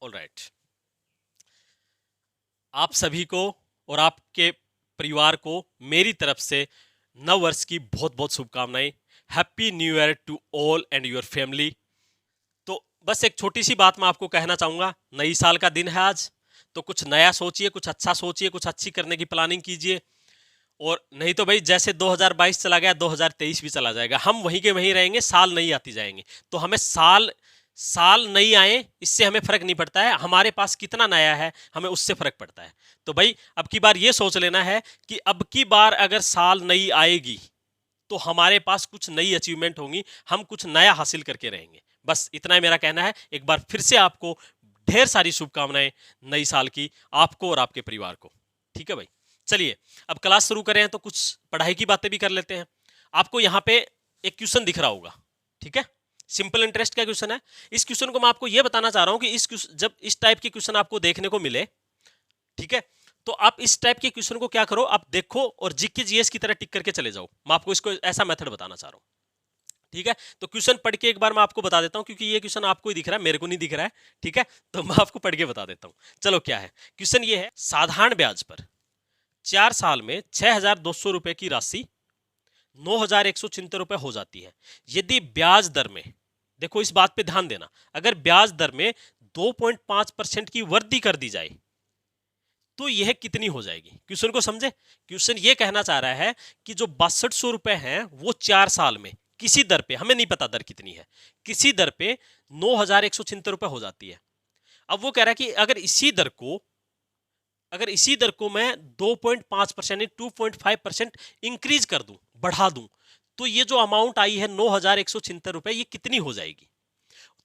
Alright, आप सभी को और आपके परिवार को मेरी तरफ से नव वर्ष की बहुत बहुत शुभकामनाएं। Happy new year to all and your family. तो बस एक छोटी सी बात मैं आपको कहना चाहूँगा, नई साल का दिन है आज, तो कुछ नया सोचिए, कुछ अच्छा सोचिए, कुछ अच्छी करने की प्लानिंग कीजिए। और नहीं तो भाई जैसे 2022 चला गया 2023 भी चला जाएगा, हम वहीं के वहीं रहेंगे, साल नहीं आती जाएंगे। तो हमें साल साल नहीं आए इससे हमें फर्क नहीं पड़ता है, हमारे पास कितना नया है हमें उससे फर्क पड़ता है। तो भाई अब की बार ये सोच लेना है कि अब की बार अगर साल नई आएगी तो हमारे पास कुछ नई अचीवमेंट होंगी, हम कुछ नया हासिल करके रहेंगे। बस इतना ही मेरा कहना है। एक बार फिर से आपको ढेर सारी शुभकामनाएं नई साल की, आपको और आपके परिवार को। ठीक है भाई, चलिए अब क्लास शुरू करें तो कुछ पढ़ाई की बातें भी कर लेते हैं। आपको यहाँ पे एक क्वेश्चन दिख रहा होगा, ठीक है, सिंपल इंटरेस्ट का क्वेश्चन है। इस क्वेश्चन को मैं आपको यह बताना चाह रहा हूं कि जब इस टाइप के क्वेश्चन आपको देखने को मिले, ठीक है, तो आप इस टाइप के क्वेश्चन को क्या करो, आप देखो और जीके जीएस की तरह टिक करके चले जाओ। मैं आपको इसको ऐसा मेथड बताना चाह रहा हूं, ठीक है। तो क्वेश्चन पढ़ के एक बार मैं आपको बता देता हूं, क्योंकि ये क्वेश्चन आपको ही दिख रहा है, मेरे को नहीं दिख रहा है, ठीक है। तो मैं आपको पढ़ के बता देता हूं। चलो क्या है क्वेश्चन, ये है साधारण ब्याज पर 4 साल में 6,200 रुपए की राशि 9,176 रुपए हो जाती है। यदि ब्याज दर में, देखो इस बात पे ध्यान देना, अगर ब्याज दर में 2.5% की वृद्धि कर दी जाए तो यह कितनी हो जाएगी। क्वेश्चन को समझे। क्वेश्चन ये कहना चाह रहा है कि जो 6200 रुपए हैं वो 4 साल में किसी दर पे, हमें नहीं पता दर कितनी है, किसी दर पे 9,176 रुपए हो जाती है। अब वो कह रहा है कि अगर इसी दर को मैं 2.5% 2.5% इंक्रीज कर दूं, बढ़ा दूं, तो ये जो अमाउंट आई है 9,176 रुपए, ये कितनी हो जाएगी।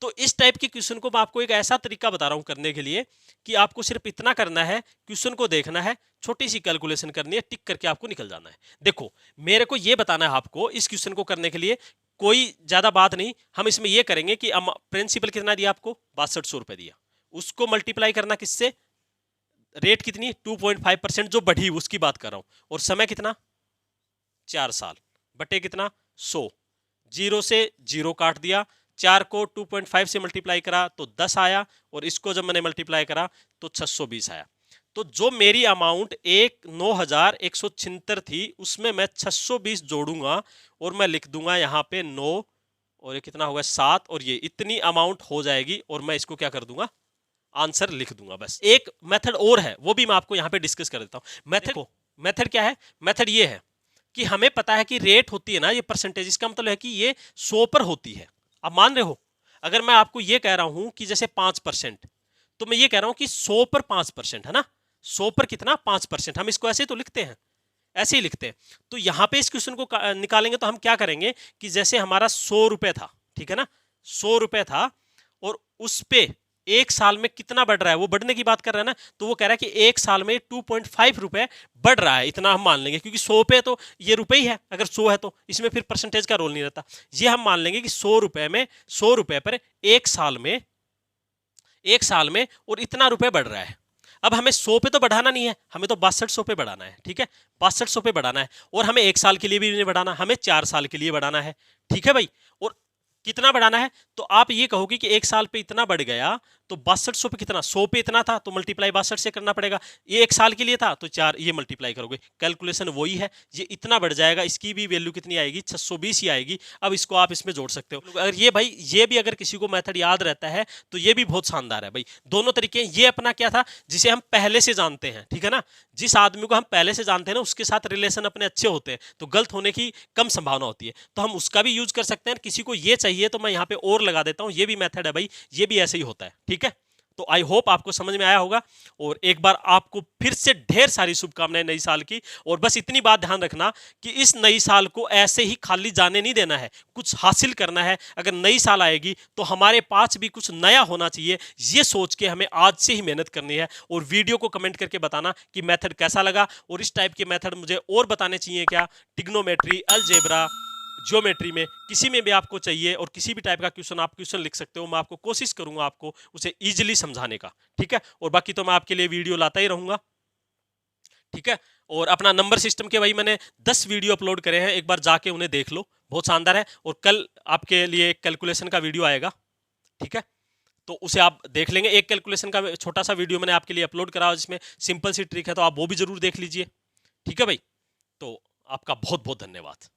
तो इस टाइप के क्वेश्चन को मैं आपको एक ऐसा तरीका बता रहा हूं करने के लिए कि आपको सिर्फ इतना करना है, क्वेश्चन को देखना है, छोटी सी कैलकुलेशन करनी है, टिक करके आपको निकल जाना है। देखो मेरे को यह बताना है आपको, इस क्वेश्चन को करने के लिए कोई ज्यादा बात नहीं, हम इसमें यह करेंगे कि प्रिंसिपल कितना दिया आपको, 6200 रुपए दिया, उसको मल्टीप्लाई करना किससे, रेट कितनी 2.5% जो बढ़ी उसकी बात कर रहा हूं, और समय कितना 4 साल, बटे कितना 100, जीरो से जीरो काट दिया, 4 को 2.5 से मल्टीप्लाई करा तो 10 आया, और इसको जब मैंने मल्टीप्लाई करा तो 620 आया। तो जो मेरी अमाउंट 9,176 थी उसमें मैं 620 जोड़ूंगा और मैं लिख दूंगा यहाँ पे 9, और ये कितना होगा 7, और ये इतनी अमाउंट हो जाएगी, और मैं इसको क्या कर दूंगा, आंसर लिख दूंगा। बस एक मेथड और है, वो भी मैं आपको यहां पे डिस्कस कर देता हूं। मेथड क्या है, मेथड ये है कि हमें पता है कि रेट होती है ना, ये परसेंटेज, इसका मतलब है कि ये 100 पर होती है। आप मान रहे हो, अगर मैं आपको ये कह रहा हूं कि जैसे 5%, तो मैं ये कह रहा हूं कि 100 पर 5% है ना, 100 पर कितना 5%, हम इसको ऐसे तो लिखते हैं, ऐसे ही लिखते हैं। तो यहां पे इस क्वेश्चन को निकालेंगे तो हम क्या करेंगे कि जैसे हमारा 100 रुपए था, ठीक है ना, 100 रुपए था, और उस पे एक साल में कितना बढ़ रहा है, वो बढ़ने की बात कर रहा है ना, तो वो कह रहा है कि एक साल में 2.5 रुपए बढ़ रहा है, इतना हम मान लेंगे, क्योंकि 100 पे तो ये रुपए ही है, अगर 100 है तो इसमें फिर परसेंटेज का रोल नहीं रहता। ये हम मान लेंगे कि 100 रुपए में, 100 रुपए पर एक साल में और इतना रुपए बढ़ रहा है। अब हमें 100 पे तो बढ़ाना नहीं है, हमें तो 6200 पे बढ़ाना है, ठीक है, 6200 पे बढ़ाना है, और हमें एक साल के लिए भी नहीं बढ़ाना, हमें 4 साल के लिए बढ़ाना है, ठीक है भाई। और कितना बढ़ाना है, तो आप ये कहोगे कि एक साल पे इतना बढ़ गया, तो 6200 पे कितना, 100 पे इतना था तो मल्टीप्लाई 62 से करना पड़ेगा, ये एक साल के लिए था तो 4, ये मल्टीप्लाई करोगे, कैलकुलेशन वही है, ये इतना बढ़ जाएगा, इसकी भी वैल्यू कितनी आएगी, 620 ही आएगी। अब इसको आप इसमें जोड़ सकते हो। अगर ये भाई, ये भी अगर किसी को मेथड याद रहता है तो ये भी बहुत शानदार है भाई। दोनों तरीके, ये अपना क्या था जिसे हम पहले से जानते हैं, ठीक है ना, जिस आदमी को हम पहले से जानते हैं ना, उसके साथ रिलेशन अपने अच्छे होते हैं तो गलत होने की कम संभावना होती है, तो हम उसका भी यूज कर सकते हैं। किसी को ये चाहिए तो मैं यहाँ पे और लगा देता हूँ, ये भी मेथड है भाई, ये भी ऐसे ही होता है, ठीक है। तो आई होप आपको समझ में आया होगा, और एक बार आपको फिर से ढेर सारी शुभकामनाएं नई साल की। और बस इतनी बात ध्यान रखना कि इस नई साल को ऐसे ही खाली जाने नहीं देना है, कुछ हासिल करना है। अगर नई साल आएगी तो हमारे पास भी कुछ नया होना चाहिए, ये सोच के हमें आज से ही मेहनत करनी है। और वीडियो को कमेंट करके बताना कि मेथड कैसा लगा, और इस टाइप के मेथड मुझे और बताने चाहिए क्या, ट्रिग्नोमेट्री, अलजेब्रा, ज्योमेट्री में, किसी में भी आपको चाहिए, और किसी भी टाइप का क्वेश्चन आप क्वेश्चन लिख सकते हो, मैं आपको कोशिश करूंगा आपको उसे इजीली समझाने का, ठीक है। और बाकी तो मैं आपके लिए वीडियो लाता ही रहूंगा, ठीक है। और अपना नंबर सिस्टम के भाई मैंने 10 वीडियो अपलोड करे हैं, एक बार जाके उन्हें देख लो, बहुत शानदार है। और कल आपके लिए कैलकुलेशन का वीडियो आएगा, ठीक है। तो उसे आप देख लेंगे। एक कैलकुलेशन का छोटा सा वीडियो मैंने आपके लिए अपलोड करा जिसमें सिंपल सी ट्रिक है, तो आप वो भी जरूर देख लीजिए। ठीक है भाई, तो आपका बहुत बहुत धन्यवाद।